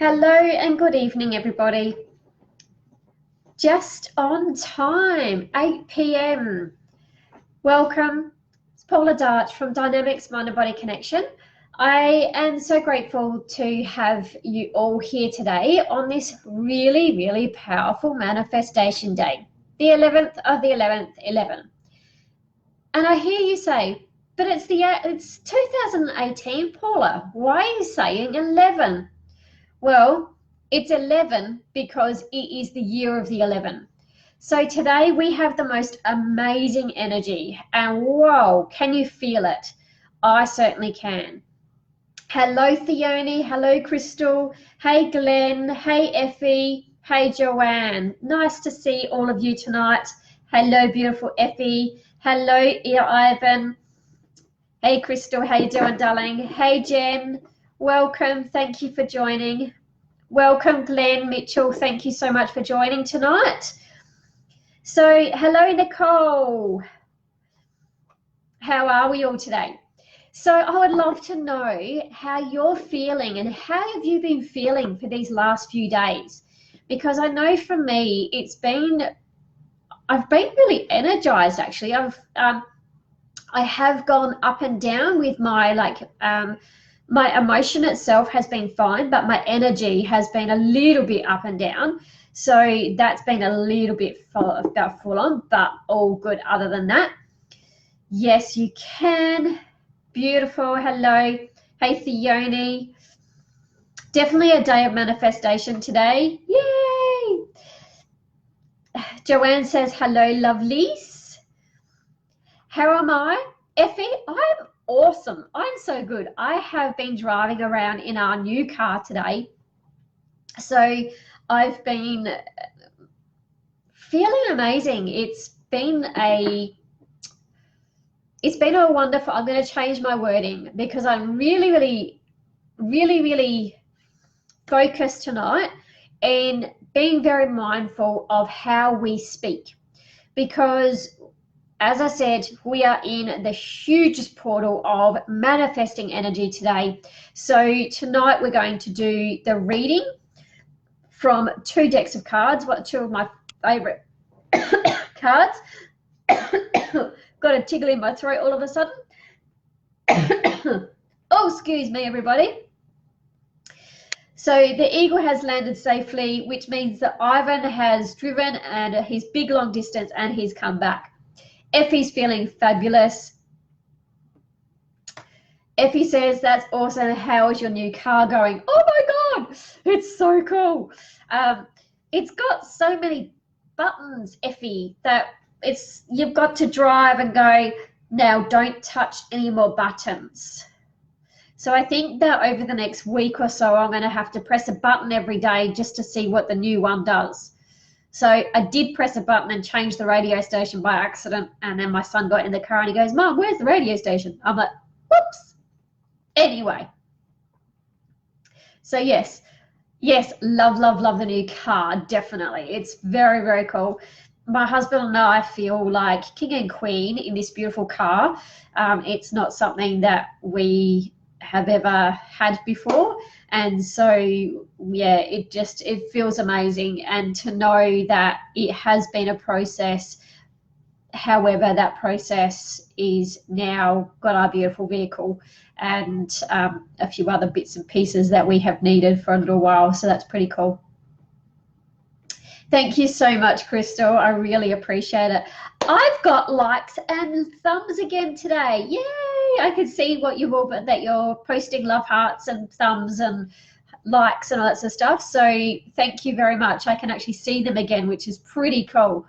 Hello and good evening, everybody. Just on time, 8 p.m. Welcome. It's Paula Dart from Dynamics Mind and Body Connection. I am so grateful to have you all here today on this really, really powerful manifestation day, the 11th of the 11th, 11. And I hear you say, but it's 2018, Paula. Why are you saying 11? Well, it's 11 because it is the year of the 11. So today we have the most amazing energy, and whoa, can you feel it? I certainly can. Hello, Theone. Hello, Crystal. Hey, Glenn. Hey, Effie. Hey, Joanne. Nice to see all of you tonight. Hello, beautiful Effie. Hello, Ivan. Hey, Crystal. How you doing, darling? Hey, Jen. Welcome. Thank you for joining. Welcome, Glenn Mitchell. Thank you so much for joining tonight. So, hello, Nicole. How are we all today? So, I would love to know how you're feeling and how have you been feeling for these last few days? Because I know for me, I've been really energized actually. I have gone up and down with my my emotion itself has been fine, but my energy has been a little bit up and down. So that's been a little bit full on, but all good other than that. Yes, you can. Beautiful. Hello. Hey, Theone. Definitely a day of manifestation today. Yay. Joanne says, hello, lovelies. How am I? Effie, I'm awesome. I'm so good. I have been driving around in our new car today. So I've been feeling amazing. It's been a wonderful, I'm going to change my wording because I'm really focused tonight and being very mindful of how we speak, because as I said, we are in the hugest portal of manifesting energy today. So tonight we're going to do the reading from 2 decks of cards, two of my favorite cards. Got a tickle in my throat all of a sudden. Oh, excuse me, everybody. So the eagle has landed safely, which means that Ivan has driven and his big long distance and he's come back. Effie's feeling fabulous. Effie says, that's awesome. How is your new car going? Oh my God, it's so cool. It's got so many buttons, Effie, that you've got to drive and go, now don't touch any more buttons. So I think that over the next week or so, I'm going to have to press a button every day just to see what the new one does. So I did press a button and change the radio station by accident, and then my son got in the car and he goes, Mom, where's the radio station? I'm like, whoops. Anyway, so yes, love the new car, definitely. It's very cool. My husband and I feel like king and queen in this beautiful car. It's not something that we have ever had before, and so yeah, it feels amazing. And to know that it has been a process, however that process is now got our beautiful vehicle and a few other bits and pieces that we have needed for a little while, so that's pretty cool. Thank you so much, Crystal. I really appreciate it. I've got likes and thumbs again today. Yay! I can see what you've all, that you're posting love hearts and thumbs and likes and all that sort of stuff. So thank you very much. I can actually see them again, which is pretty cool.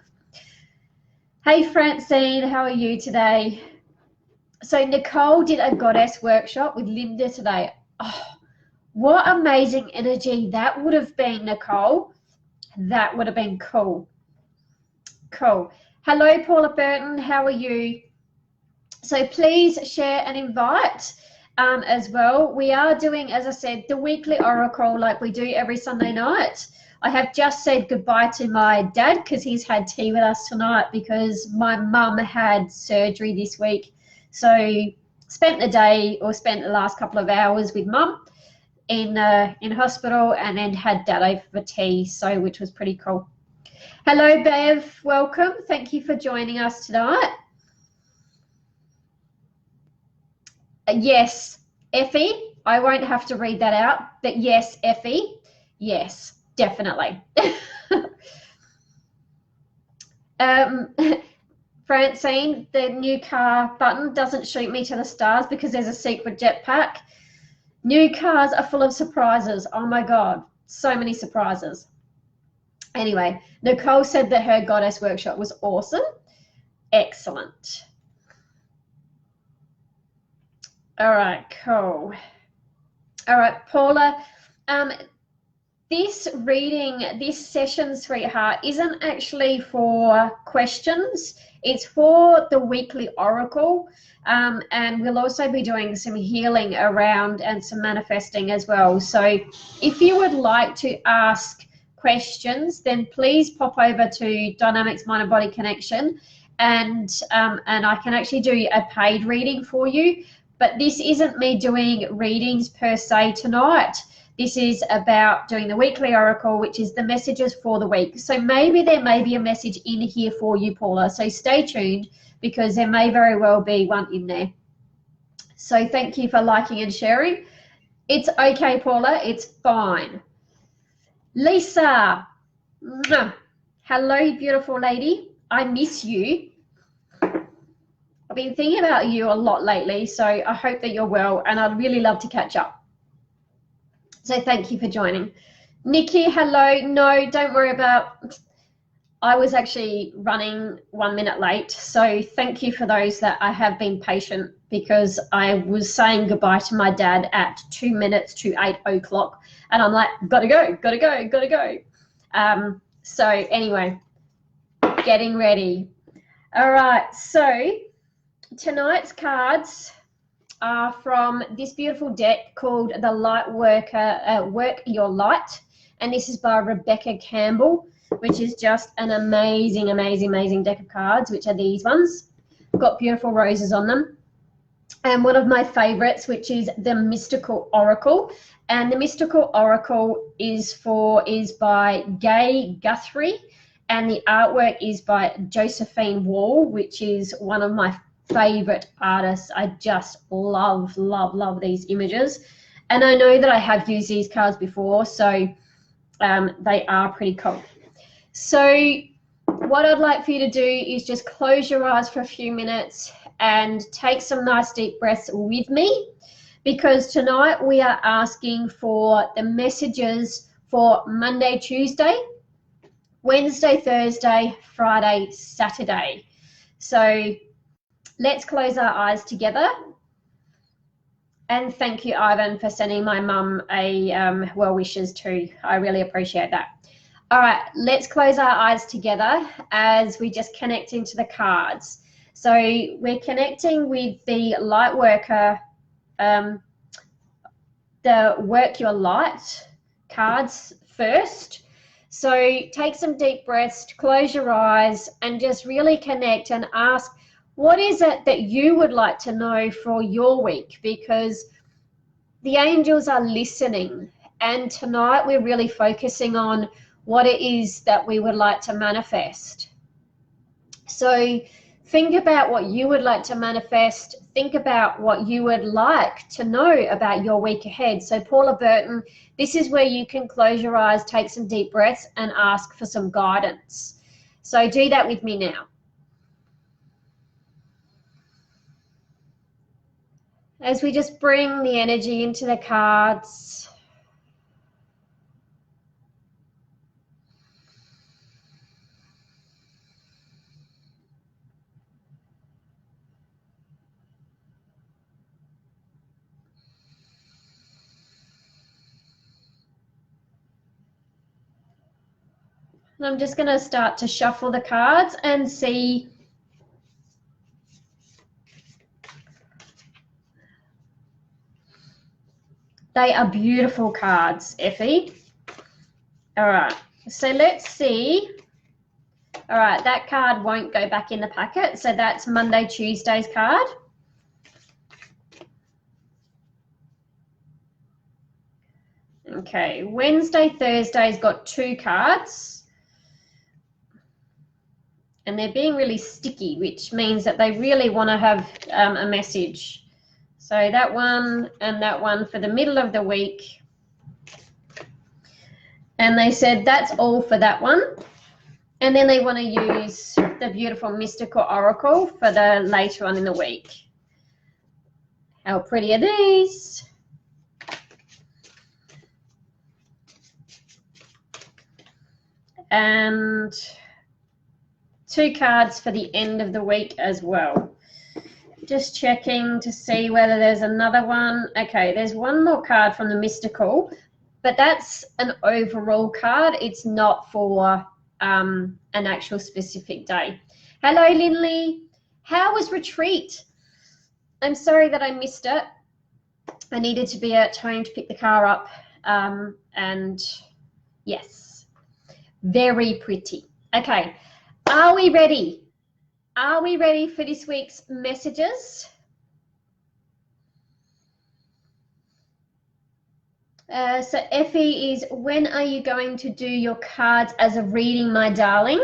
Hey, Francine, how are you today? So Nicole did a goddess workshop with Linda today. Oh, what amazing energy that would have been, Nicole. That would have been cool. Cool. Hello, Paula Burton. How are you? So please share and invite as well. We are doing, as I said, the weekly oracle like we do every Sunday night. I have just said goodbye to my dad because he's had tea with us tonight because my mum had surgery this week. So spent the last couple of hours with mum. in hospital, and then had Dad over for tea, so which was pretty cool. Hello, Bev. Welcome. Thank you for joining us tonight. Yes, Effie. I won't have to read that out, but yes, Effie. Yes, definitely. Francine, the new car button doesn't shoot me to the stars because there's a secret jetpack. New cars are full of surprises. Oh my God, so many surprises. Anyway, Nicole said that her Goddess workshop was awesome. Excellent. All right, cool. All right, Paula, this reading, this session, sweetheart, isn't actually for questions. It's for the weekly oracle, and we'll also be doing some healing around and some manifesting as well. So if you would like to ask questions, then please pop over to Dynamics Mind and Body Connection, and I can actually do a paid reading for you. But this isn't me doing readings per se tonight. This is about doing the weekly oracle, which is the messages for the week. So maybe there may be a message in here for you, Paula. So stay tuned, because there may very well be one in there. So thank you for liking and sharing. It's okay, Paula. It's fine. Lisa. Hello, beautiful lady. I miss you. I've been thinking about you a lot lately, so I hope that you're well, and I'd really love to catch up. So thank you for joining. Nikki, hello. No, don't worry about, I was actually running 1 minute late, so thank you for those that I have been patient, because I was saying goodbye to my dad at 2 minutes to 8 o'clock, and I'm like, gotta go, gotta go, gotta go. So anyway, getting ready. All right, so tonight's cards are from this beautiful deck called the Light Worker, Work Your Light, and this is by Rebecca Campbell, which is just an amazing, amazing, amazing deck of cards, which are these ones. Got beautiful roses on them. And one of my favorites, which is the Mystical Oracle, and the Mystical Oracle is by Gay Guthrie, and the artwork is by Josephine Wall, which is one of my favorite artists. I just love, love, love these images, and I know that I have used these cards before, so they are pretty cool. So what I'd like for you to do is just close your eyes for a few minutes and take some nice deep breaths with me, because tonight we are asking for the messages for Monday, Tuesday, Wednesday, Thursday, Friday, Saturday. So let's close our eyes together. And thank you, Ivan, for sending my mum a well wishes too. I really appreciate that. All right, let's close our eyes together as we just connect into the cards. So we're connecting with the Light Worker, the Work Your Light cards first. So take some deep breaths, close your eyes, and just really connect and ask, what is it that you would like to know for your week? Because the angels are listening, and tonight we're really focusing on what it is that we would like to manifest. So think about what you would like to manifest. Think about what you would like to know about your week ahead. So Paula Burton, this is where you can close your eyes, take some deep breaths, and ask for some guidance. So do that with me now. As we just bring the energy into the cards. And I'm just going to start to shuffle the cards and see they are beautiful cards, Effie. All right, so let's see. All right, that card won't go back in the packet, so that's Monday, Tuesday's card. Okay, Wednesday, Thursday's got 2 cards. And they're being really sticky, which means that they really want to have a message. So that one and that one for the middle of the week. And they said that's all for that one. And then they want to use the beautiful Mystical Oracle for the later on in the week. How pretty are these? And 2 cards for the end of the week as well. Just checking to see whether there's another one. Okay, there's one more card from the Mystical, but that's an overall card. It's not for an actual specific day. Hello, Linley. How was retreat? I'm sorry that I missed it. I needed to be at home to pick the car up. And yes, very pretty. Okay, are we ready? Are we ready for this week's messages? So Effie is, when are you going to do your cards as a reading, my darling?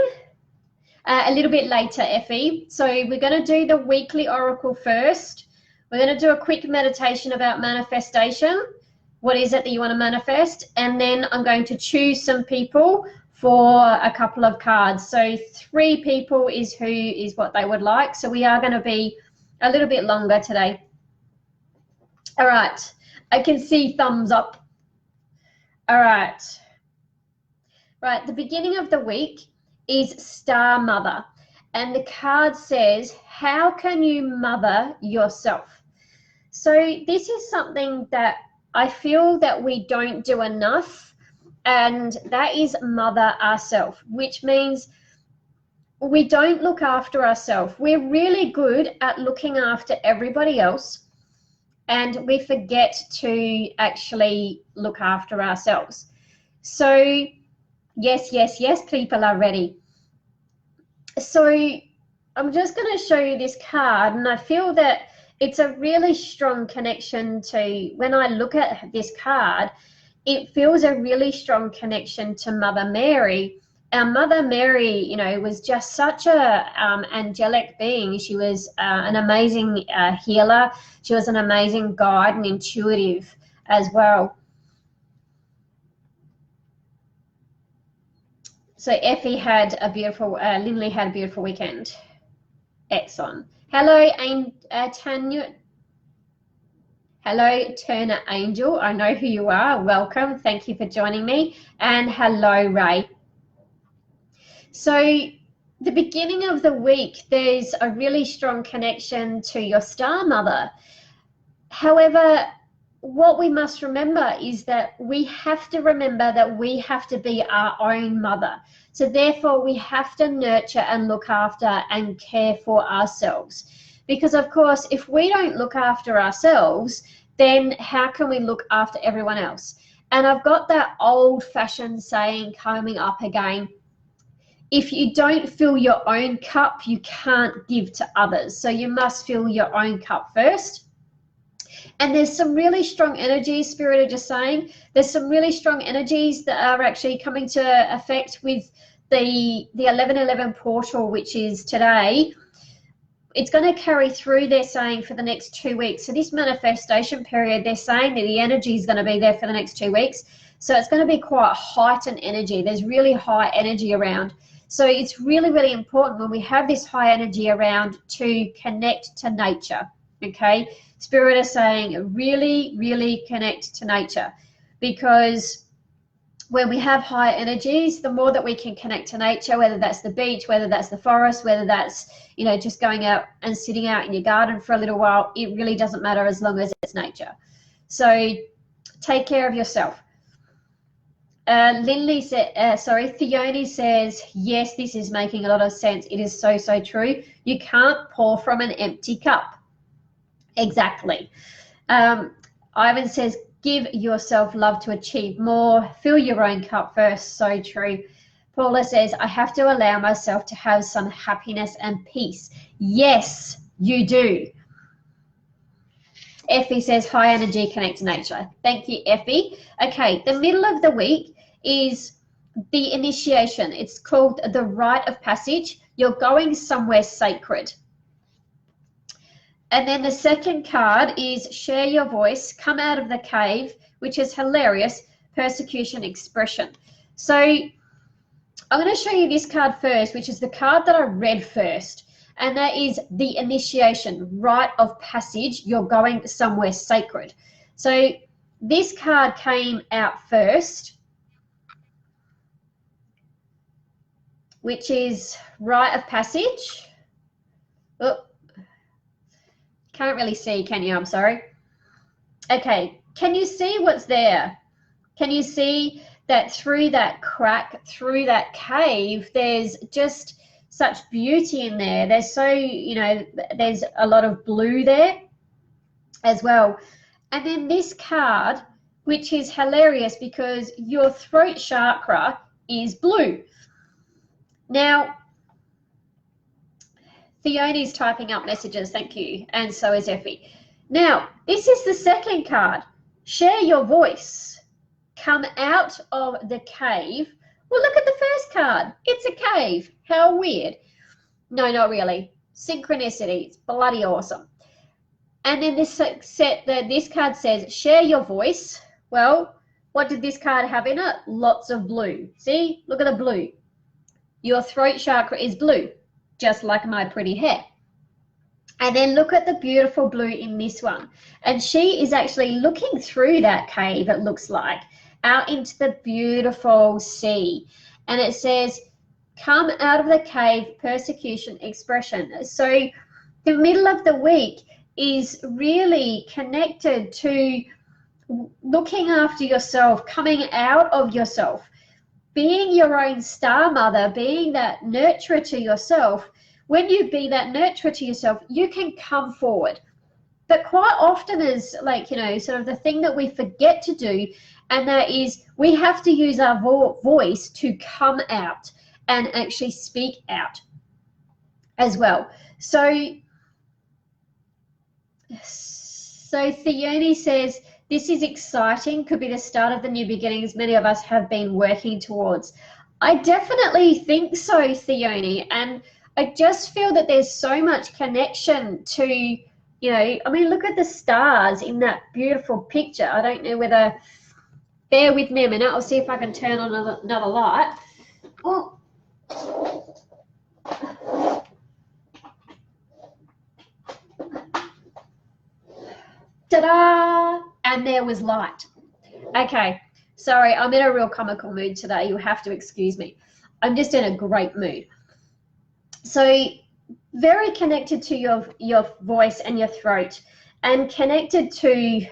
A little bit later, Effie. So we're going to do the weekly oracle first. We're going to do a quick meditation about manifestation. What is it that you want to manifest? And then I'm going to choose some people for a couple of cards. So 3 people is who is what they would like. So we are going to be a little bit longer today. All right. I can see thumbs up. All right. Right. The beginning of the week is Star Mother. And the card says, how can you mother yourself? So this is something that I feel that we don't do enough. And that is mother ourselves, which means we don't look after ourselves. We're really good at looking after everybody else, and we forget to actually look after ourselves. So yes, yes, yes, people are ready. So I'm just going to show you this card, and I feel that it's a really strong connection to, when I look at this card, it feels a really strong connection to Mother Mary. Our Mother Mary, you know, was just such a angelic being. She was an amazing healer. She was an amazing guide and intuitive as well. So Effie had a beautiful, Lindley had a beautiful weekend. Excellent. Hello, Tanya. Hello, Turner Angel. I know who you are. Welcome. Thank you for joining me. And hello, Ray. So the beginning of the week, there's a really strong connection to your Star Mother. However, what we must remember is that we have to remember that we have to be our own mother. So therefore, we have to nurture and look after and care for ourselves. Because of course, if we don't look after ourselves, then how can we look after everyone else? And I've got that old-fashioned saying coming up again. If you don't fill your own cup, you can't give to others. So you must fill your own cup first. And there's some really strong energies, Spirit are just saying, there's some really strong energies that are actually coming to effect with the 11/11 portal, which is today. It's going to carry through, they're saying, for the next 2 weeks. So this manifestation period, they're saying that the energy is going to be there for the next 2 weeks. So it's going to be quite heightened energy. There's really high energy around. So it's really, really important when we have this high energy around to connect to nature, okay? Spirit is saying really, really connect to nature, because when we have high energies, the more that we can connect to nature, whether that's the beach, whether that's the forest, whether that's, you know, just going out and sitting out in your garden for a little while, it really doesn't matter as long as it's nature. So take care of yourself. Lindley said, Theone says, yes, this is making a lot of sense. It is so, so true. You can't pour from an empty cup. Exactly. Ivan says, give yourself love to achieve more. Fill your own cup first. So true. Paula says, I have to allow myself to have some happiness and peace. Yes, you do. Effie says, high energy, connect to nature. Thank you, Effie. Okay, the middle of the week is the initiation. It's called the rite of passage. You're going somewhere sacred. And then the second card is share your voice, come out of the cave, which is hilarious, persecution expression. So I'm going to show you this card first, which is the card that I read first. And that is the initiation, rite of passage. You're going somewhere sacred. So this card came out first, which is rite of passage. Oh, can't really see, can you? I'm sorry. Okay, can you see what's there? Can you see that through that crack, through that cave, there's just such beauty in there. There's so, you know, there's a lot of blue there as well. And then this card, which is hilarious because your throat chakra is blue. Now, Theoni's typing up messages, thank you, and so is Effie. Now, this is the second card. Share your voice. Come out of the cave. Well, look at the first card. It's a cave. How weird. No, not really. Synchronicity. It's bloody awesome. And then this card says, share your voice. Well, what did this card have in it? Lots of blue. See? Look at the blue. Your throat chakra is blue, just like my pretty hair. And then look at the beautiful blue in this one. And she is actually looking through that cave, it looks like, out into the beautiful sea. And it says, come out of the cave, persecution expression. So the middle of the week is really connected to looking after yourself, coming out of yourself, being your own star mother, being that nurturer to yourself. When you be that nurturer to yourself, you can come forward. But quite often is like, you know, sort of the thing that we forget to do, and that is we have to use our voice to come out and actually speak out as well. So Theoni says, this is exciting, could be the start of the new beginnings many of us have been working towards. I definitely think so, Theoni, and I just feel that there's so much connection to, you know, I mean, look at the stars in that beautiful picture. I don't know whether, bear with me a minute, I'll see if I can turn on another light. Oh. Ta-da! And there was light. Okay, sorry, I'm in a real comical mood today. You'll have to excuse me. I'm just in a great mood. So very connected to your voice and your throat, and connected to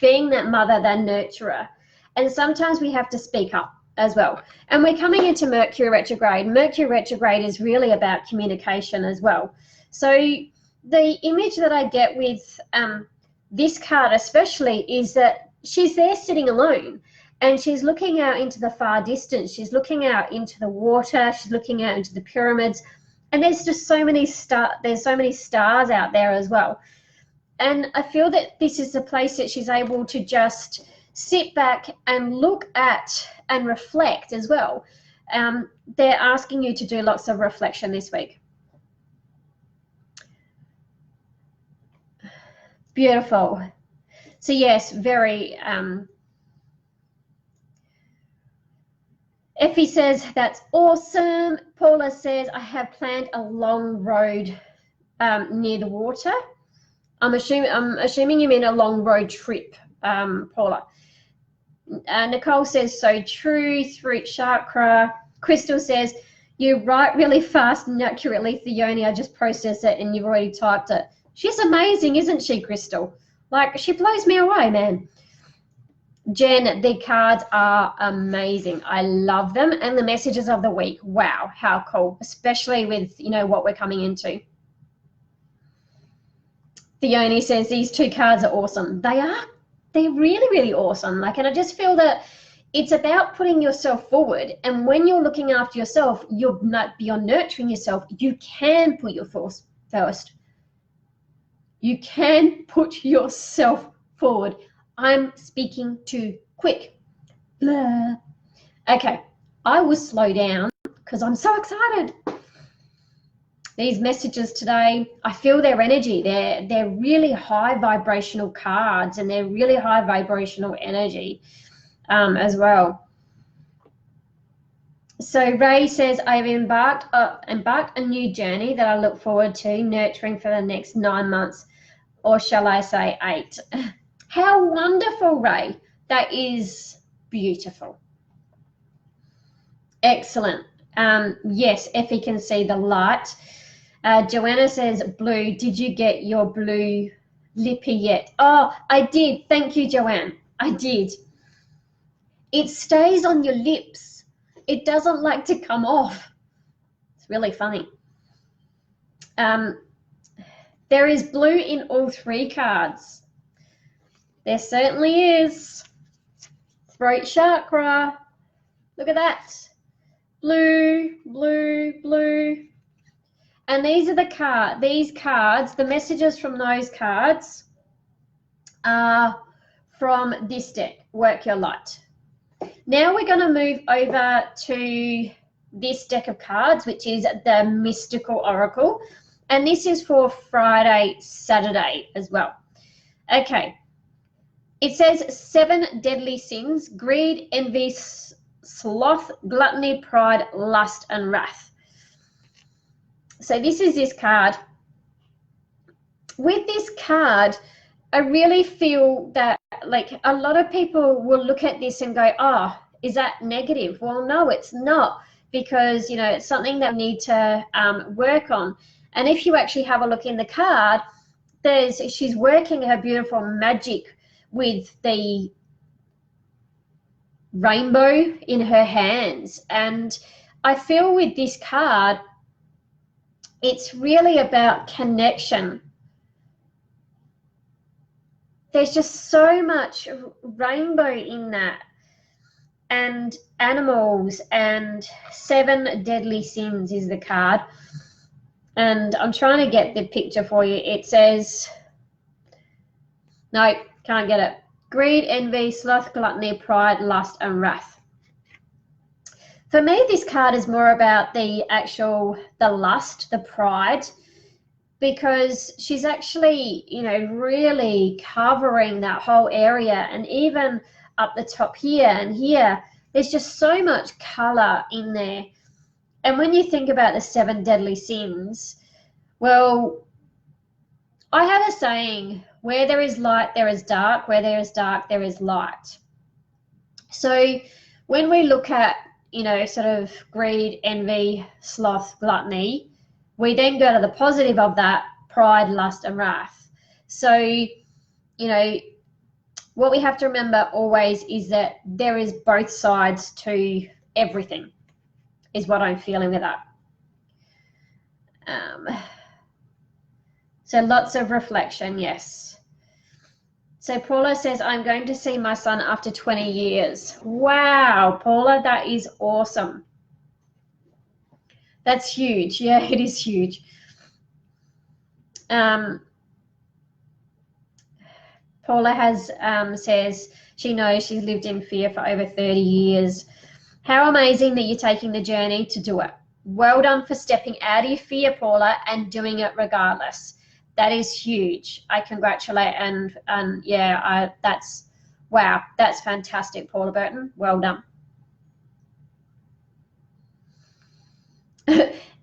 being that mother, that nurturer. And sometimes we have to speak up as well. And we're coming into Mercury retrograde. Mercury retrograde is really about communication as well. So the image that I get with this card especially is that she's there sitting alone, and she's looking out into the far distance. She's looking out into the water. She's looking out into the pyramids, and there's just so many stars out there as well. And I feel that this is the place that she's able to just sit back and look at and reflect as well. They're asking you to do lots of reflection this week. Beautiful. So yes, very Effie says that's awesome. Paula says I have planned a long road near the water. I'm assuming you mean a long road trip, Paula. Nicole says so true. Throat chakra. Crystal says you write really fast and accurately, Theoni. I just processed it and you've already typed it. She's amazing, isn't she, Crystal? Like, she blows me away, man. Jen, the cards are amazing. I love them. And the messages of the week, wow, how cool, especially with, you know, what we're coming into. Theoni says these two cards are awesome. They are. They're really, really awesome. Like, and I just feel that it's about putting yourself forward. And when you're looking after yourself, you're nurturing yourself. You can put your force first. You can put yourself forward. I'm speaking too quick. Blah. Okay, I will slow down because I'm so excited. These messages today, I feel their energy. They're really high vibrational cards, and they're really high vibrational energy as well. So Ray says, I've embarked a new journey that I look forward to nurturing for the next 9 months, or shall I say 8. How wonderful, Ray. That is beautiful. Excellent. Yes, Effie can see the light. Joanna says, blue, did you get your blue lippy yet? Oh, I did. Thank you, Joanne. I did. It stays on your lips. It doesn't like to come off. It's really funny. There is blue in all 3 cards. There certainly is. Throat chakra. Look at that. Blue, blue, blue. And these are these cards, the messages from those cards are from this deck, Work Your Light. Now we're going to move over to this deck of cards, which is the Mystical Oracle. And this is for Friday, Saturday as well. Okay. It says 7 deadly sins: greed, envy, sloth, gluttony, pride, lust, and wrath. So this is this card. With this card, I really feel that like a lot of people will look at this and go, oh, is that negative? Well, no, it's not, because, you know, it's something that we need to work on. And if you actually have a look in the card, she's working her beautiful magic with the rainbow in her hands. And I feel with this card, it's really about connection. There's just so much rainbow in that, and animals, and 7 deadly sins is the card. And I'm trying to get the picture for you. It says, no, can't get it. Greed, envy, sloth, gluttony, pride, lust, and wrath. For me, this card is more about the lust, the pride, because she's actually, you know, really covering that whole area. And even up the top here and here, there's just so much color in there. And when you think about the 7 deadly sins, well, I have a saying, where there is light, there is dark. Where there is dark, there is light. So when we look at, you know, sort of greed, envy, sloth, gluttony, we then go to the positive of that, pride, lust, and wrath. So, you know, what we have to remember always is that there is both sides to everything, is what I'm feeling with that. So lots of reflection, yes. So Paula says, I'm going to see my son after 20 years. Wow, Paula, that is awesome. That's huge. Yeah, it is huge. Paula says she knows she's lived in fear for over 30 years. How amazing that you're taking the journey to do it. Well done for stepping out of your fear, Paula, and doing it regardless. That is huge. I congratulate, and yeah, that's, wow, that's fantastic, Paula Burton. Well done.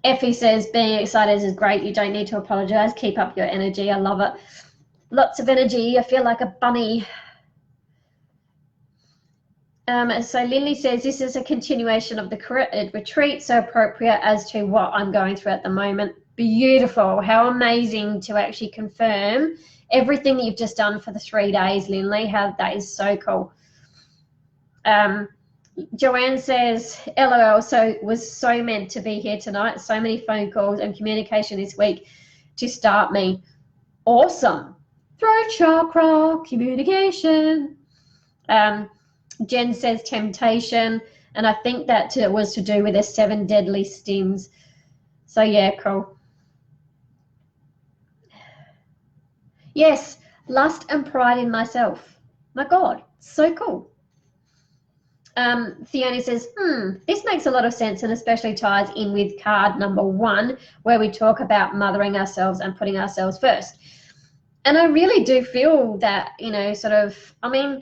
Effie says, being excited is great. You don't need to apologize. Keep up your energy. I love it. Lots of energy. I feel like a bunny. So Lily says, this is a continuation of the retreat, so appropriate as to what I'm going through at the moment. Beautiful. How amazing to actually confirm everything that you've just done for the 3 days, Lily. How that is so cool. Joanne says, LOL, so was so meant to be here tonight. So many phone calls and communication this week to start me. Awesome. Throat chakra, communication. Jen says temptation, and I think that was to do with the 7 deadly sins. So yeah, cool. Yes, lust and pride in myself. My God, so cool. Fiona says, this makes a lot of sense and especially ties in with card number 1, where we talk about mothering ourselves and putting ourselves first. And I really do feel that, you know, sort of, I mean,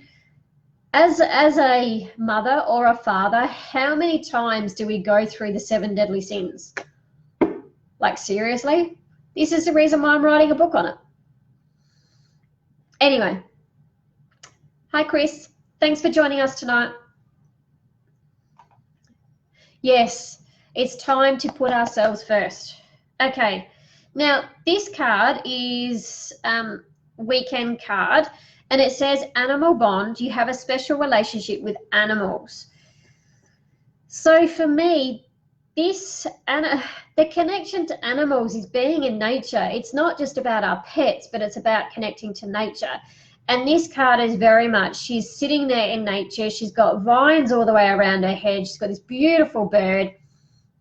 as a mother or a father, how many times do we go through the 7 deadly sins? Like, seriously? This is the reason why I'm writing a book on it. Anyway, hi Chris, thanks for joining us tonight. Yes, it's time to put ourselves first. Okay, now this card is weekend card, and it says animal bond. You have a special relationship with animals. So for me, the connection to animals is being in nature. It's not just about our pets, but it's about connecting to nature. And this card is very much, she's sitting there in nature. She's got vines all the way around her head. She's got this beautiful bird.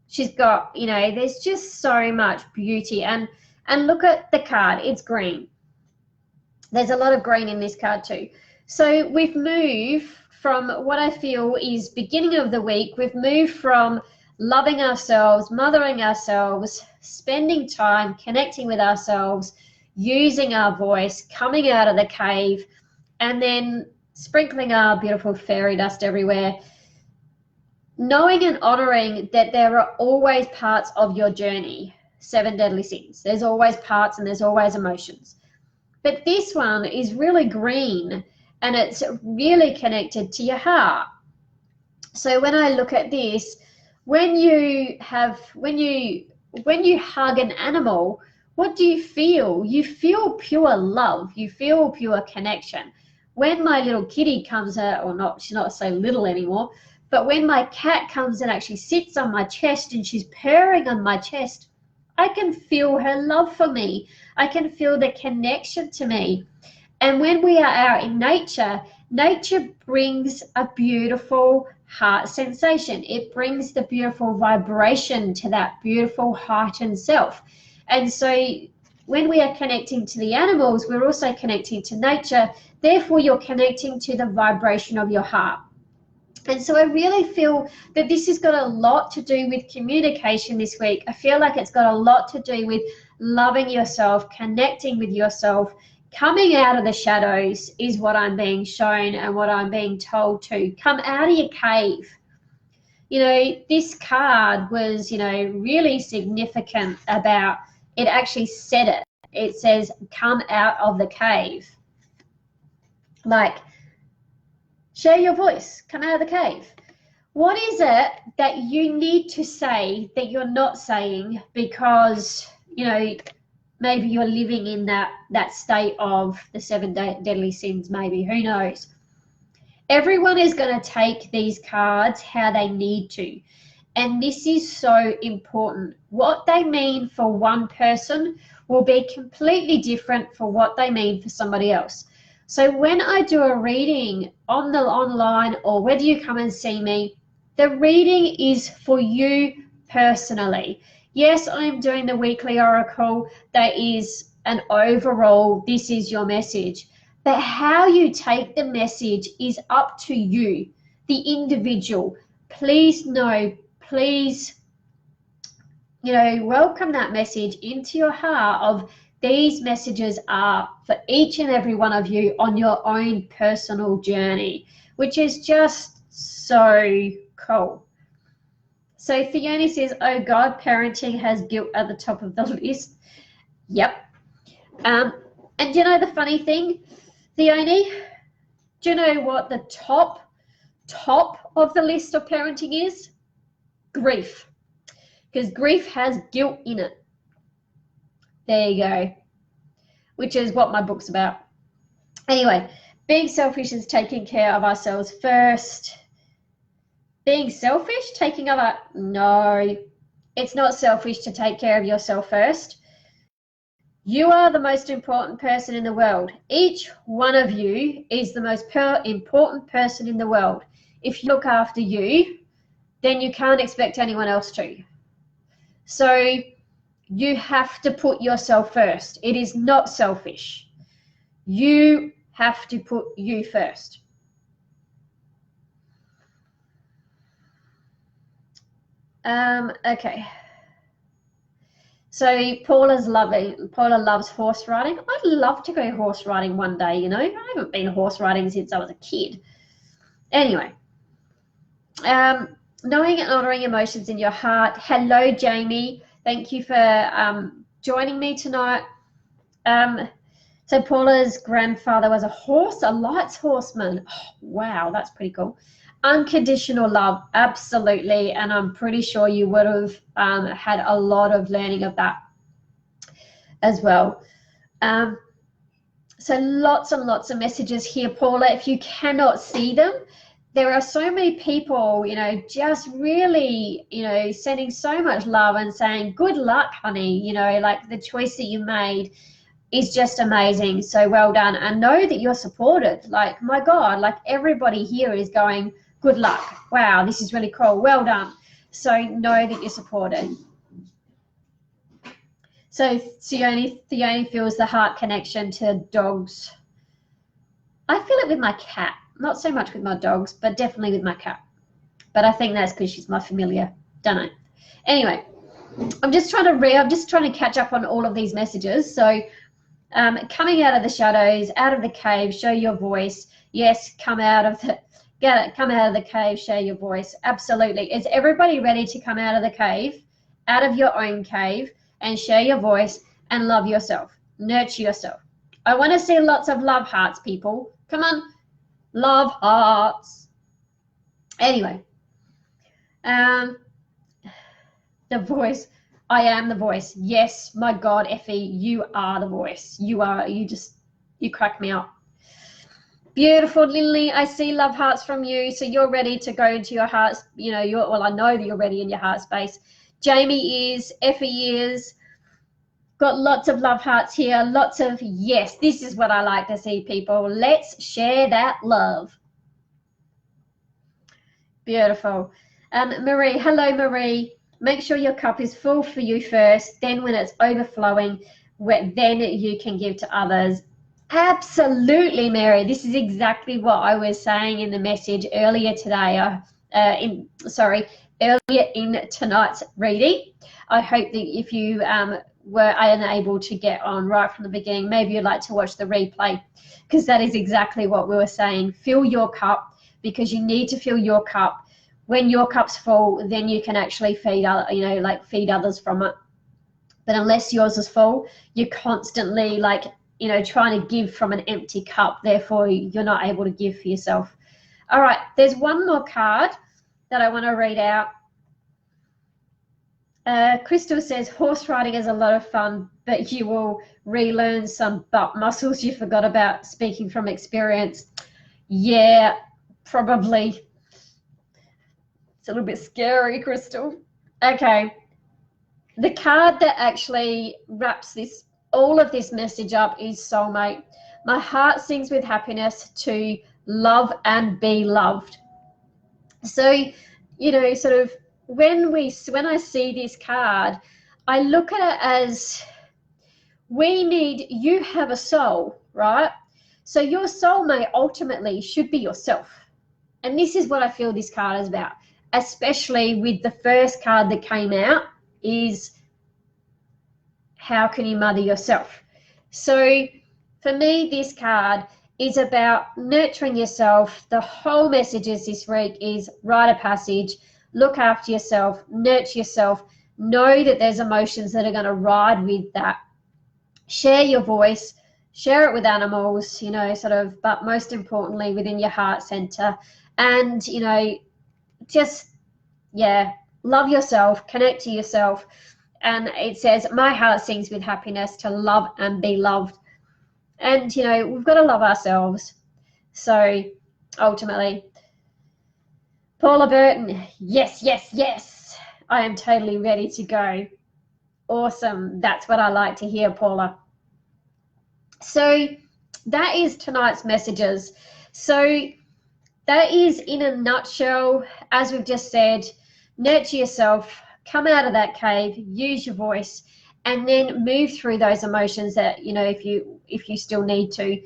She's got, you know, there's just so much beauty. And look at the card. It's green. There's a lot of green in this card too. So we've moved from what I feel is beginning of the week. We've moved from loving ourselves, mothering ourselves, spending time connecting with ourselves, using our voice, coming out of the cave, and then sprinkling our beautiful fairy dust everywhere, knowing and honoring that there are always parts of your journey. 7 deadly sins. There's always parts and there's always emotions. But this one is really green and it's really connected to your heart. So when I look at this, when you hug an animal, what do you feel? You feel pure love. You feel pure connection. When my little kitty comes out, or not, she's not so little anymore, but when my cat comes and actually sits on my chest and she's purring on my chest, I can feel her love for me. I can feel the connection to me. And when we are out in nature, nature brings a beautiful heart sensation. It brings the beautiful vibration to that beautiful heightened self. And so when we are connecting to the animals, we're also connecting to nature. Therefore, you're connecting to the vibration of your heart. And so I really feel that this has got a lot to do with communication this week. I feel like it's got a lot to do with loving yourself, connecting with yourself, coming out of the shadows is what I'm being shown and what I'm being told to. Come out of your cave. You know, this card was, you know, really significant about, it actually said it. It says, come out of the cave. Like, share your voice, come out of the cave. What is it that you need to say that you're not saying because, you know, maybe you're living in that state of the 7 deadly sins, maybe, who knows? Everyone is going to take these cards how they need to. And this is so important. What they mean for one person will be completely different for what they mean for somebody else. So when I do a reading on the online, or whether you come and see me, the reading is for you personally. Yes, I'm doing the weekly oracle. That is an overall, this is your message. But how you take the message is up to you, the individual. Please know, please, you know, welcome that message into your heart of these messages are for each and every one of you on your own personal journey, which is just so cool. So Fiona says, oh God, parenting has guilt at the top of the list. Yep. And you know the funny thing, Fiona, do you know what the top of the list of parenting is? Grief. Because grief has guilt in it. There you go. Which is what my book's about. Anyway, being selfish is taking care of ourselves first. Being selfish, no, it's not selfish to take care of yourself first. You are the most important person in the world. Each one of you is the most important person in the world. If you look after you, then you can't expect anyone else to. So you have to put yourself first. It is not selfish. You have to put you first. Okay. So Paula loves horse riding. I'd love to go horse riding one day, you know. I haven't been horse riding since I was a kid. Anyway, knowing and honoring emotions in your heart. Hello, Jamie. Thank you for joining me tonight. So Paula's grandfather was a lights horseman. Oh, wow, that's pretty cool. Unconditional love, absolutely, and I'm pretty sure you would have had a lot of learning of that as well. So lots and lots of messages here, Paula. If you cannot see them, there are so many people, you know, just really, you know, sending so much love and saying, good luck, honey, you know, like the choice that you made is just amazing. So well done. And know that you're supported. Like, my God, like everybody here is going, good luck. Wow, this is really cool. Well done. So know that you're supported. So Theone feels the heart connection to dogs. I feel it with my cat. Not so much with my dogs, but definitely with my cat. But I think that's because she's my familiar. Don't know. Anyway, I'm just trying to catch up on all of these messages. So coming out of the shadows, out of the cave, show your voice. Yes, come out of the cave, share your voice. Absolutely. Is everybody ready to come out of the cave, out of your own cave, and share your voice and love yourself, nurture yourself? I want to see lots of love hearts, people. Come on, love hearts. Anyway, the voice. I am the voice. Yes, my God, Effie, you are the voice. You crack me up. Beautiful, Lily. I see love hearts from you. So you're ready to go into your hearts. You know, I know that you're ready in your heart space. Jamie is, Effie is. Got lots of love hearts here. Lots of yes. This is what I like to see, people. Let's share that love. Beautiful. Marie, hello, Marie. Make sure your cup is full for you first. Then when it's overflowing, then you can give to others. Absolutely, Mary. This is exactly what I was saying in the message earlier today. Earlier in tonight's reading. I hope that if you were unable to get on right from the beginning, maybe you'd like to watch the replay, because that is exactly what we were saying. Fill your cup, because you need to fill your cup. When your cup's full, then you can actually feed others from it. But unless yours is full, you're constantly trying to give from an empty cup. Therefore, you're not able to give for yourself. All right, there's one more card that I want to read out. Crystal says, horse riding is a lot of fun, but you will relearn some butt muscles you forgot about. Speaking from experience. Yeah, probably. It's a little bit scary, Crystal. Okay. The card that actually wraps all of this message up is soulmate. My heart sings with happiness to love and be loved. So, you know, sort of when I see this card, I look at it as you have a soul, right? So your soulmate ultimately should be yourself. And this is what I feel this card is about, especially with the first card that came out is how can you mother yourself? So for me, this card is about nurturing yourself. The whole messages this week is rite of passage, look after yourself, nurture yourself, know that there's emotions that are going to ride with that. Share your voice, share it with animals, you know, but most importantly within your heart center. And, you know, love yourself, connect to yourself. And it says, my heart sings with happiness to love and be loved. And, you know, we've got to love ourselves. So ultimately, Paula Burton, yes, yes, yes. I am totally ready to go. Awesome. That's what I like to hear, Paula. So that is tonight's messages. So that is in a nutshell, as we've just said, nurture yourself, come out of that cave, use your voice, and then move through those emotions that, you know, if you still need to,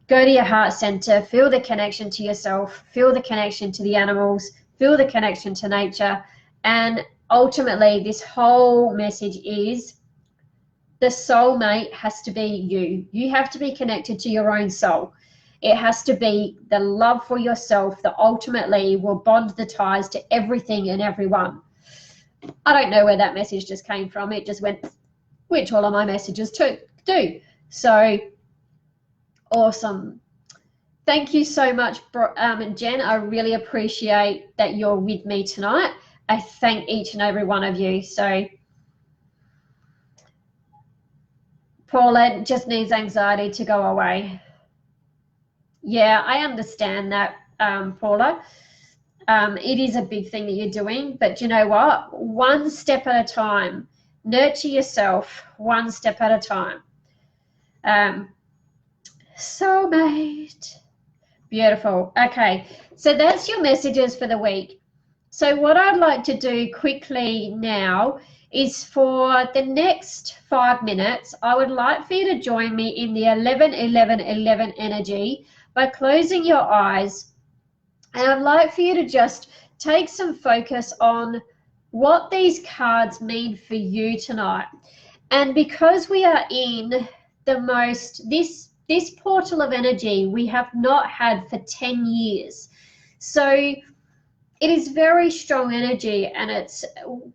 Go to your heart center, feel the connection to yourself, feel the connection to the animals, feel the connection to nature. And ultimately, this whole message is the soulmate has to be you. You have to be connected to your own soul. It has to be the love for yourself that ultimately will bond the ties to everything and everyone. I don't know where that message just came from. It just went, which all of my messages do. So awesome. Thank you so much, Jen. I really appreciate that you're with me tonight. I thank each and every one of you. So Paula just needs anxiety to go away. Yeah, I understand that, Paula. It is a big thing that you're doing, but you know what? One step at a time. Nurture yourself one step at a time. Soulmate. Beautiful. Okay, so that's your messages for the week. So what I'd like to do quickly now is for the next 5 minutes, I would like for you to join me in the 11-11-11 energy by closing your eyes. And I'd like for you to just take some focus on what these cards mean for you tonight. And because we are in the most, this portal of energy we have not had for 10 years. So it is very strong energy, and it's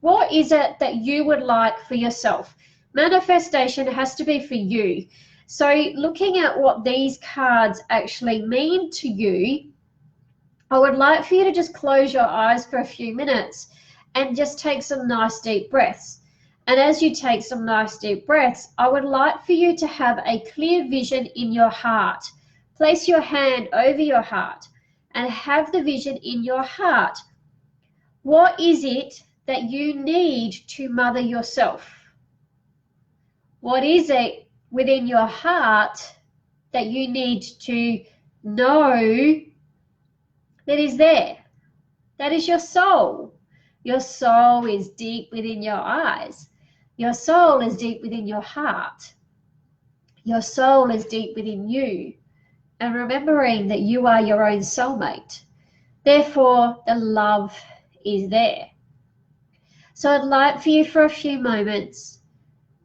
what is it that you would like for yourself? Manifestation has to be for you. So looking at what these cards actually mean to you, I would like for you to just close your eyes for a few minutes and just take some nice deep breaths. And as you take some nice deep breaths, I would like for you to have a clear vision in your heart. Place your hand over your heart and have the vision in your heart. What is it that you need to mother yourself? What is it within your heart that you need to know that is there? That is your soul. Your soul is deep within your eyes. Your soul is deep within your heart. Your soul is deep within you. And remembering that you are your own soulmate. Therefore, the love is there. So I'd like for you for a few moments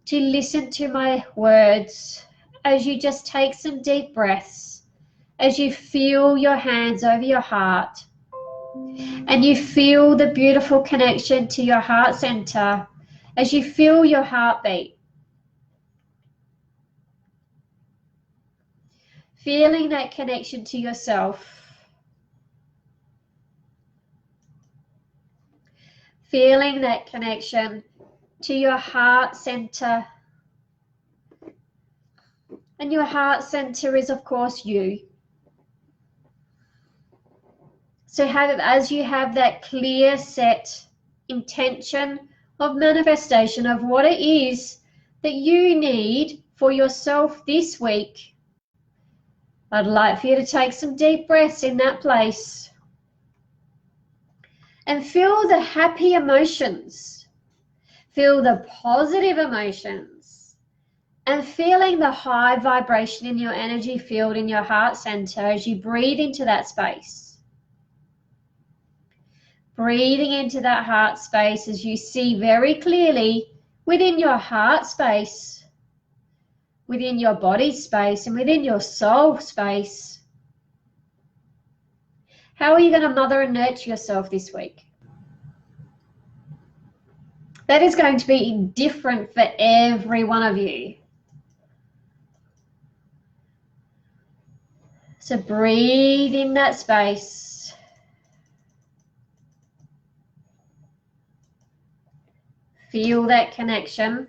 to listen to my words as you just take some deep breaths, as you feel your hands over your heart, and you feel the beautiful connection to your heart center as you feel your heartbeat. Feeling that connection to yourself. Feeling that connection to your heart center. And your heart center is, of course, you. So as you have that clear set intention of manifestation of what it is that you need for yourself this week, I'd like for you to take some deep breaths in that place and feel the happy emotions, feel the positive emotions, and feeling the high vibration in your energy field in your heart center as you breathe into that space. Breathing into that heart space as you see very clearly within your heart space, within your body space, and within your soul space. How are you going to mother and nurture yourself this week? That is going to be different for every one of you. So breathe in that space. Feel that connection.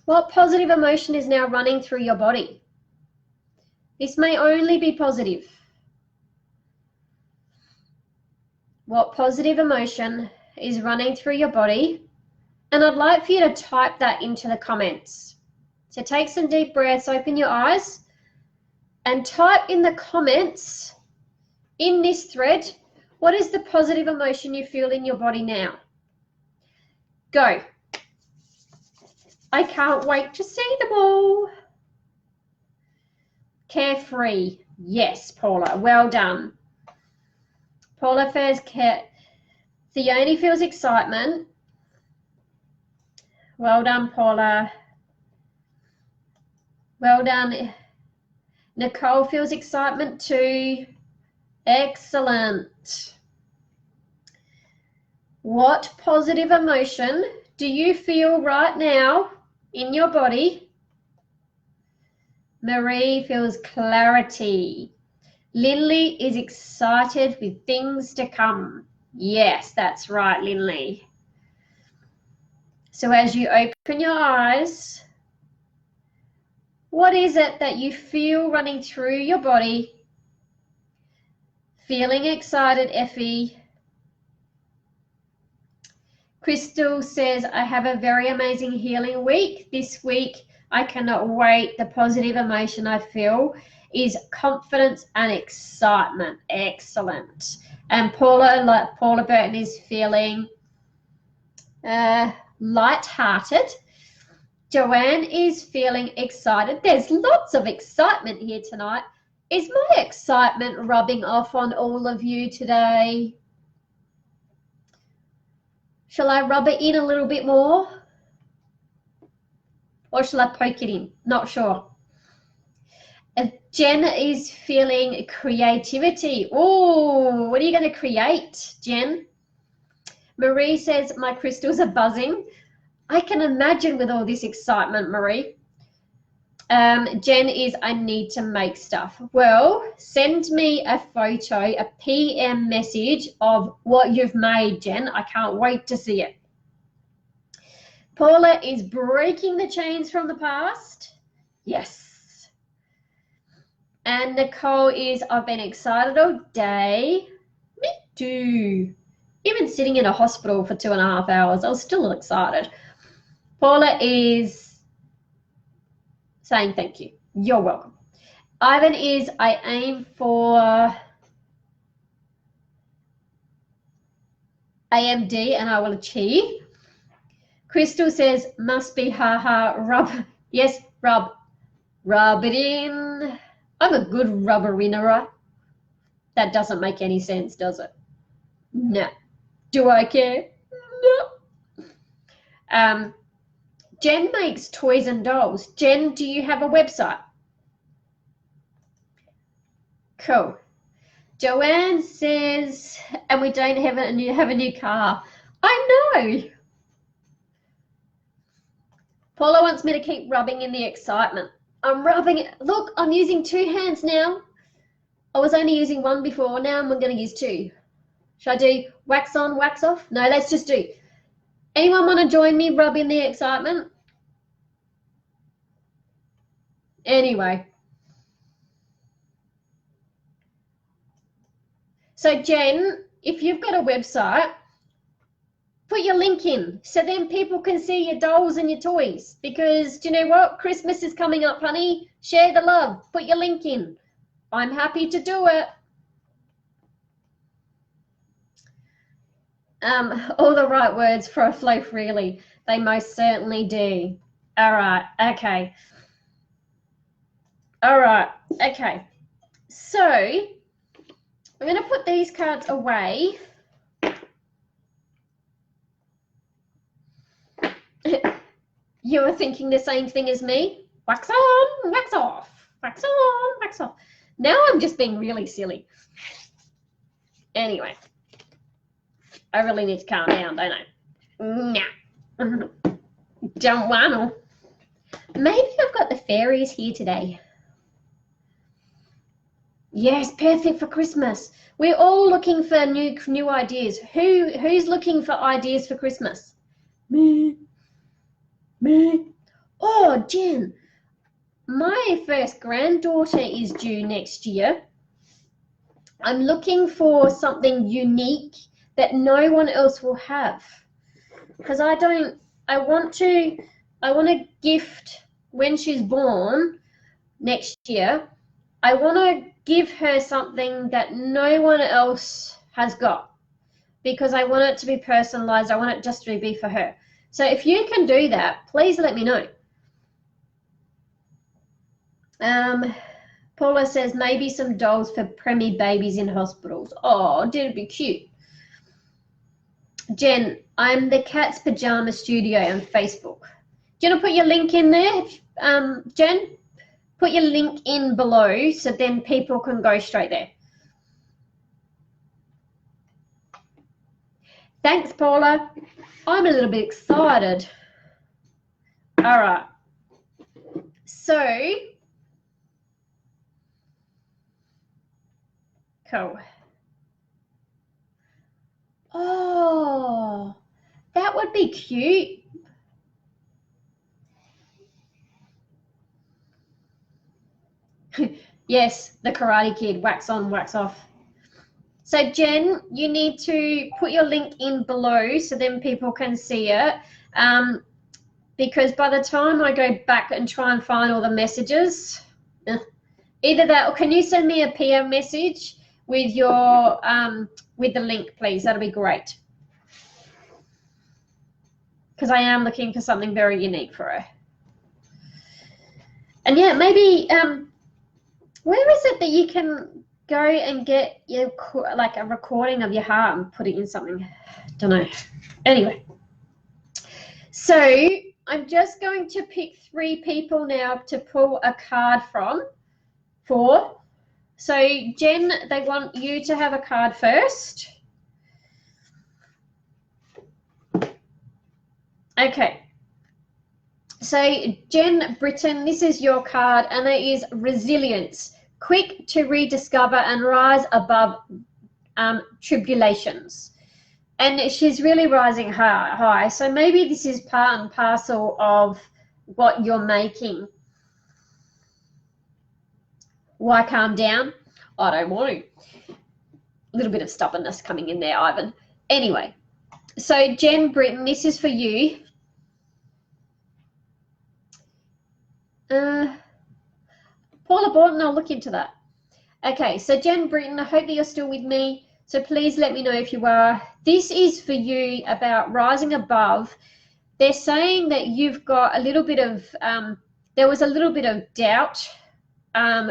What positive emotion is now running through your body? This may only be positive. What positive emotion is running through your body? And I'd like for you to type that into the comments. So take some deep breaths, open your eyes, and type in the comments in this thread, what is the positive emotion you feel in your body now? Go. I can't wait to see them all. Carefree. Yes, Paula. Well done. Paula says Theone feels excitement. Well done, Paula. Well done. Nicole feels excitement too. Excellent. What positive emotion do you feel right now in your body? Marie feels clarity. Lindley is excited with things to come. Yes, that's right, Lindley. So as you open your eyes, what is it that you feel running through your body? Feeling excited, Effie. Crystal says, I have a very amazing healing week. This week, I cannot wait. The positive emotion I feel is confidence and excitement. Excellent. And Paula Burton is feeling light-hearted. Joanne is feeling excited. There's lots of excitement here tonight. Is my excitement rubbing off on all of you today? Shall I rub it in a little bit more? Or shall I poke it in? Not sure. Jen is feeling creativity. Oh, what are you going to create, Jen? Marie says, my crystals are buzzing. I can imagine with all this excitement, Marie. Jen is, I need to make stuff. Well, send me a photo, a PM message of what you've made, Jen. I can't wait to see it. Paula is breaking the chains from the past. Yes. And Nicole is, I've been excited all day. Me too. Even sitting in a hospital for 2.5 hours, I was still excited. Paula is saying thank you. You're welcome. Ivan is, I aim for AMD and I will achieve. Crystal says, must be haha, rub. Yes, rub. Rub it in. I'm a good rubberinnerer. That doesn't make any sense, does it? No. Do I care? No. Jen makes toys and dolls. Jen, do you have a website? Cool. Joanne says, and we don't have a new car. I know. Paula wants me to keep rubbing in the excitement. I'm rubbing it. Look, I'm using 2 hands now. I was only using 1 before. Now I'm going to use 2. Should I do wax on, wax off? No, let's just do. Anyone want to join me rubbing the excitement? Anyway. So Jen, if you've got a website, put your link in so then people can see your dolls and your toys, because do you know what? Christmas is coming up, honey. Share the love. Put your link in. I'm happy to do it. All the right words for a flow freely. They most certainly do. All right. Okay. All right. Okay. So I'm going to put these cards away. You were thinking the same thing as me? Wax on, wax off. Wax on, wax off. Now I'm just being really silly. Anyway. I really need to calm down, don't I? Nah. Don't want to. Maybe I've got the fairies here today. Yes, perfect for Christmas. We're all looking for new ideas. Who's looking for ideas for Christmas? Me. Oh, Jen, my first granddaughter is due next year. I'm looking for something unique that no one else will have, because I want to gift when she's born next year. I want to give her something that no one else has got, because I want it to be personalized. I want it just to be for her. So if you can do that, please let me know. Paula says maybe some dolls for preemie babies in hospitals. Oh, it'd be cute. Jen, I'm the Cat's Pajama Studio on Facebook. Do you want to put your link in there, Jen? Put your link in below so then people can go straight there. Thanks, Paula. I'm a little bit excited. All right. So, cool. Oh, that would be cute. Yes, the Karate Kid, wax on, wax off. So Jen, you need to put your link in below so then people can see it. Because by the time I go back and try and find all the messages, either that or can you send me a PM message with your with the link, please? That'll be great. Because I am looking for something very unique for her. And yeah, maybe where is it that you can go and get your like a recording of your heart and put it in something? Don't know. Anyway, so I'm just going to pick 3 people now to pull a card from. 4. So Jen, they want you to have a card first. Okay. So Jen Britton, this is your card, and it is resilience. Quick to rediscover and rise above tribulations. And she's really rising high. So maybe this is part and parcel of what you're making. Why calm down? I don't want to. A little bit of stubbornness coming in there, Ivan. Anyway, so Jen Britton, this is for you. Paula Borton, I'll look into that. Okay, so Jen Britton, I hope that you're still with me. So please let me know if you are. This is for you about rising above. They're saying that you've got a little bit of, there was a little bit of doubt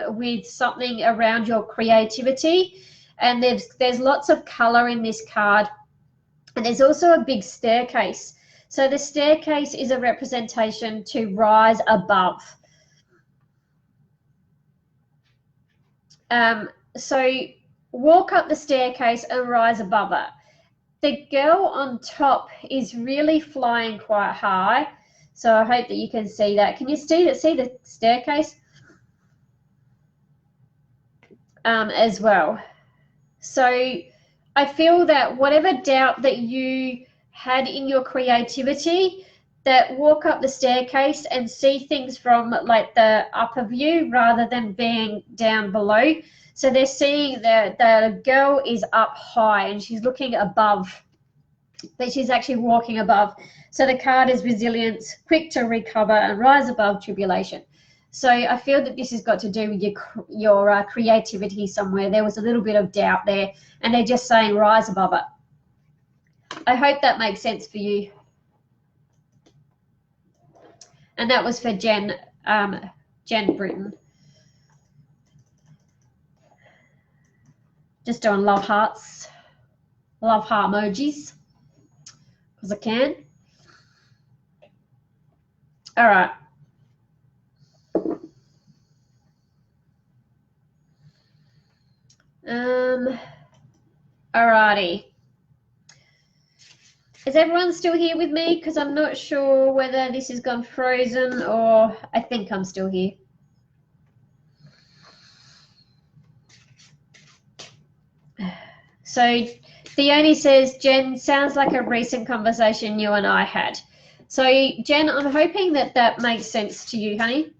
with something around your creativity. And there's lots of color in this card. And there's also a big staircase. So the staircase is a representation to rise above. So walk up the staircase and rise above it. The girl on top is really flying quite high. So I hope that you can see that. Can you see the staircase? As well. So I feel that whatever doubt that you had in your creativity, that walk up the staircase and see things from like the upper view rather than being down below. So they're seeing that the girl is up high and she's looking above, but she's actually walking above. So the card is resilience, quick to recover and rise above tribulation. So I feel that this has got to do with your creativity somewhere. There was a little bit of doubt there, and they're just saying rise above it. I hope that makes sense for you. And that was for Jen Britton. Just doing love hearts, love heart emojis, because I can. All right. Alrighty. Is everyone still here with me? Because I'm not sure whether this has gone frozen or I think I'm still here. So Theone says, Jen, sounds like a recent conversation you and I had. So Jen, I'm hoping that that makes sense to you, honey.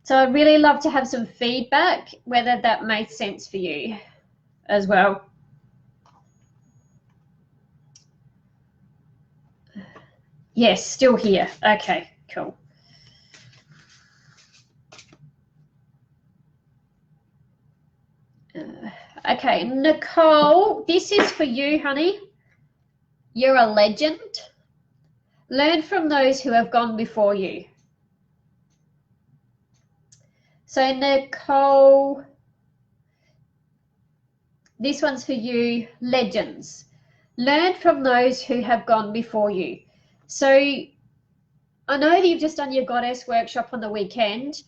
So I'd really love to have some feedback, whether that makes sense for you as well. Yes, still here. Okay, cool. Okay, Nicole, this is for you, honey. You're a legend. Learn from those who have gone before you. So Nicole, this one's for you. Legends. Learn from those who have gone before you. So I know that you've just done your goddess workshop on the weekend.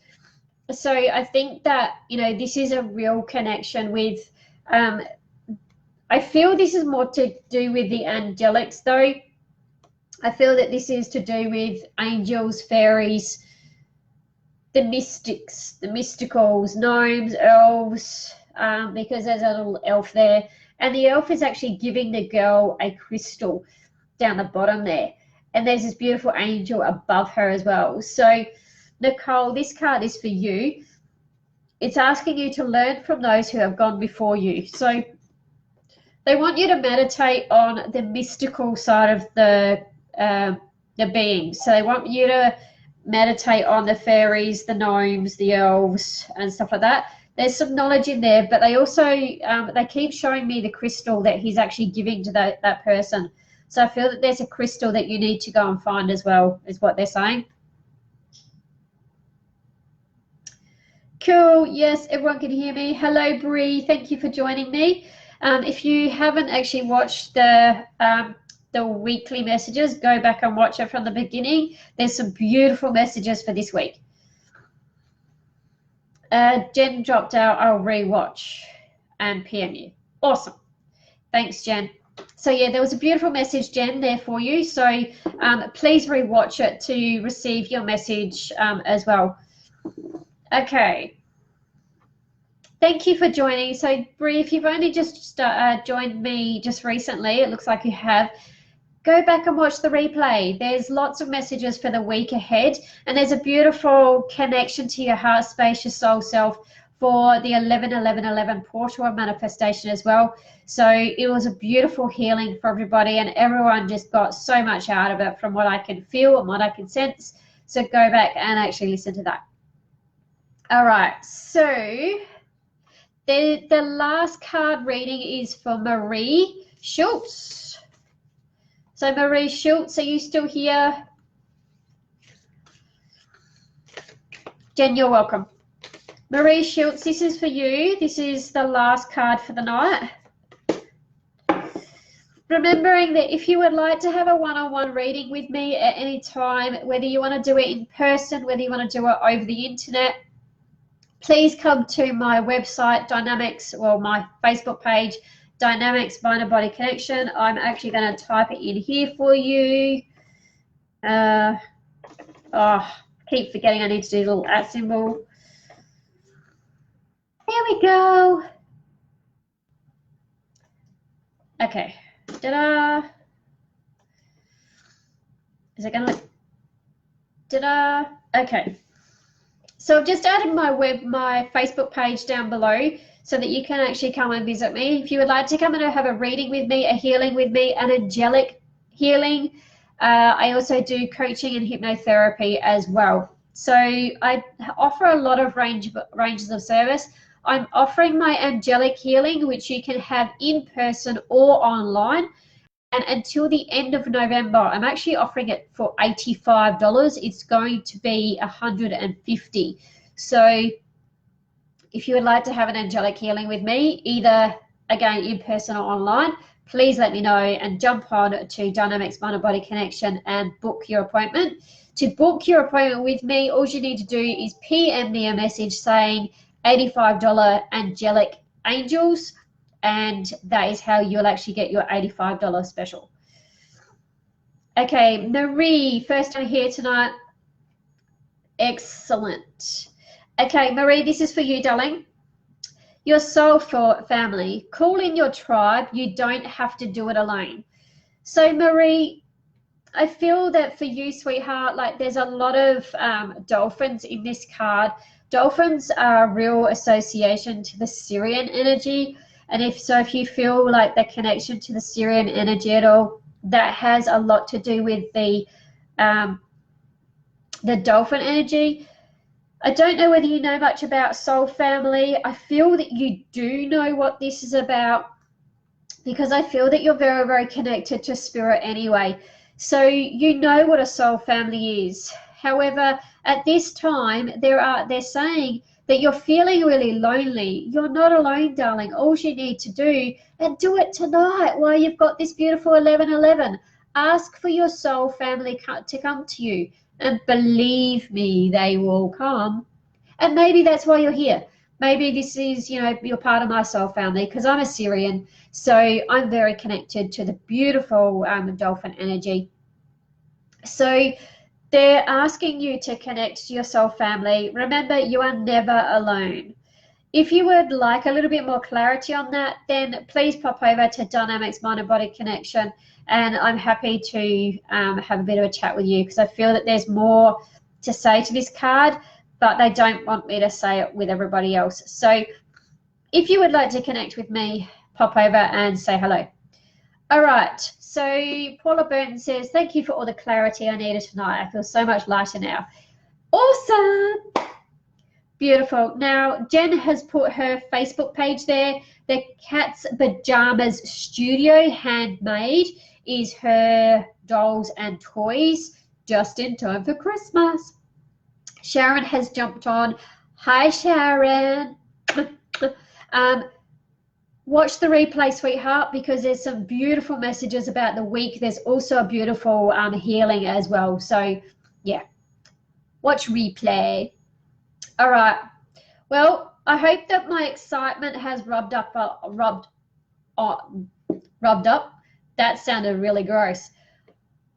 So I think that, you know, this is a real connection with, I feel this is more to do with the angelics though. I feel that this is to do with angels, fairies, the mystics, the mysticals, gnomes, elves, because there's a little elf there. And the elf is actually giving the girl a crystal down the bottom there. And there's this beautiful angel above her as well. So Nicole, this card is for you. It's asking you to learn from those who have gone before you. So they want you to meditate on the mystical side of the being. So they want you to meditate on the fairies, the gnomes, the elves, and stuff like that. There's some knowledge in there, but they also they keep showing me the crystal that he's actually giving to that person. So I feel that there's a crystal that you need to go and find as well, is what they're saying. Cool. Yes, everyone can hear me. Hello, Bree. Thank you for joining me. If you haven't actually watched the weekly messages, go back and watch it from the beginning. There's some beautiful messages for this week. Jen dropped out. I'll rewatch and PM you. Awesome. Thanks, Jen. So yeah, there was a beautiful message, Jen, there for you. So please rewatch it to receive your message as well. Okay. Thank you for joining. So Bree, if you've only just joined me just recently, it looks like you have, go back and watch the replay. There's lots of messages for the week ahead, and there's a beautiful connection to your heart space, your soul self, for the 11-11-11 portal of manifestation as well. So it was a beautiful healing for everybody, and everyone just got so much out of it from what I can feel and what I can sense. So go back and actually listen to that. All right, so the last card reading is for Marie Schultz. So Marie Schultz, are you still here? Jen, you're welcome. Marie Schultz, this is for you. This is the last card for the night. Remembering that if you would like to have a one-on-one reading with me at any time, whether you want to do it in person, whether you want to do it over the internet, please come to my website, Dynamics, or my Facebook page, Dynamics Mind and Body Connection. I'm actually going to type it in here for you. Keep forgetting I need to do the little @ symbol. There we go. Okay. Ta-da. Is it going to look? Ta-da. Okay. So I've just added my Facebook page down below so that you can actually come and visit me. If you would like to come and have a reading with me, a healing with me, an angelic healing, I also do coaching and hypnotherapy as well. So I offer a lot of ranges of service. I'm offering my angelic healing, which you can have in person or online. And until the end of November, I'm actually offering it for $85. It's going to be $150. So if you would like to have an angelic healing with me, either again in person or online, please let me know and jump on to Dynamics Mind and Body Connection and book your appointment. To book your appointment with me, all you need to do is PM me a message saying $85 angelic angels, and that is how you'll actually get your $85 special. Okay, Marie, first time here tonight. Excellent. Okay, Marie, this is for you, darling. Your soul family, call in your tribe. You don't have to do it alone. So Marie, I feel that for you, sweetheart, like there's a lot of dolphins in this card. Dolphins are a real association to the Sirian energy. And if you feel like the connection to the Sirian energy at all, that has a lot to do with the dolphin energy. I don't know whether you know much about soul family. I feel that you do know what this is about, because I feel that you're very, very connected to spirit anyway. So you know what a soul family is. However, at this time, they're saying that you're feeling really lonely. You're not alone, darling. All you need to do, and do it tonight while you've got this beautiful 11:11. Ask for your soul family to come to you, and believe me, they will come. And maybe that's why you're here. Maybe this is, you're part of my soul family, because I'm a Syrian, so I'm very connected to the beautiful dolphin energy. So they're asking you to connect to your soul family. Remember, you are never alone. If you would like a little bit more clarity on that, then please pop over to Dynamics Mind and Body Connection, and I'm happy to have a bit of a chat with you, because I feel that there's more to say to this card, but they don't want me to say it with everybody else. So if you would like to connect with me, pop over and say hello. All right, so Paula Burton says, thank you for all the clarity I needed tonight. I feel so much lighter now. Awesome. Beautiful. Now, Jen has put her Facebook page there. The Cat's Pajamas Studio Handmade is her dolls and toys just in time for Christmas. Sharon has jumped on. Hi, Sharon. Watch the replay, sweetheart, because there's some beautiful messages about the week. There's also a beautiful healing as well. So, yeah, watch replay. All right. Well, I hope that my excitement has rubbed up. That sounded really gross.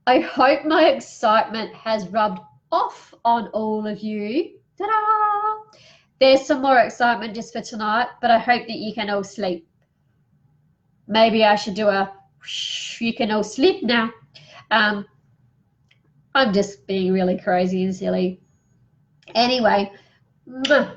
I hope my excitement has rubbed off on all of you. Ta-da! There's some more excitement just for tonight, but I hope that you can all sleep. Maybe I should do a you can all sleep now. I'm just being really crazy and silly. Anyway, love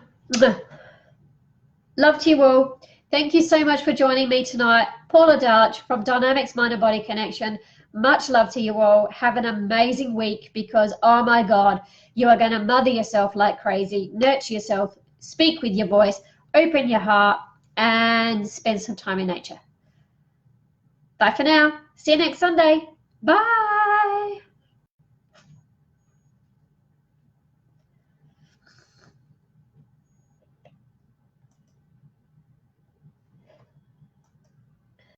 to you all. Thank you so much for joining me tonight. Paula Darch from Dynamics Mind and Body Connection. Much love to you all. Have an amazing week, because, oh my God, you are going to mother yourself like crazy, nurture yourself, speak with your voice, open your heart, and spend some time in nature. Bye for now. See you next Sunday. Bye.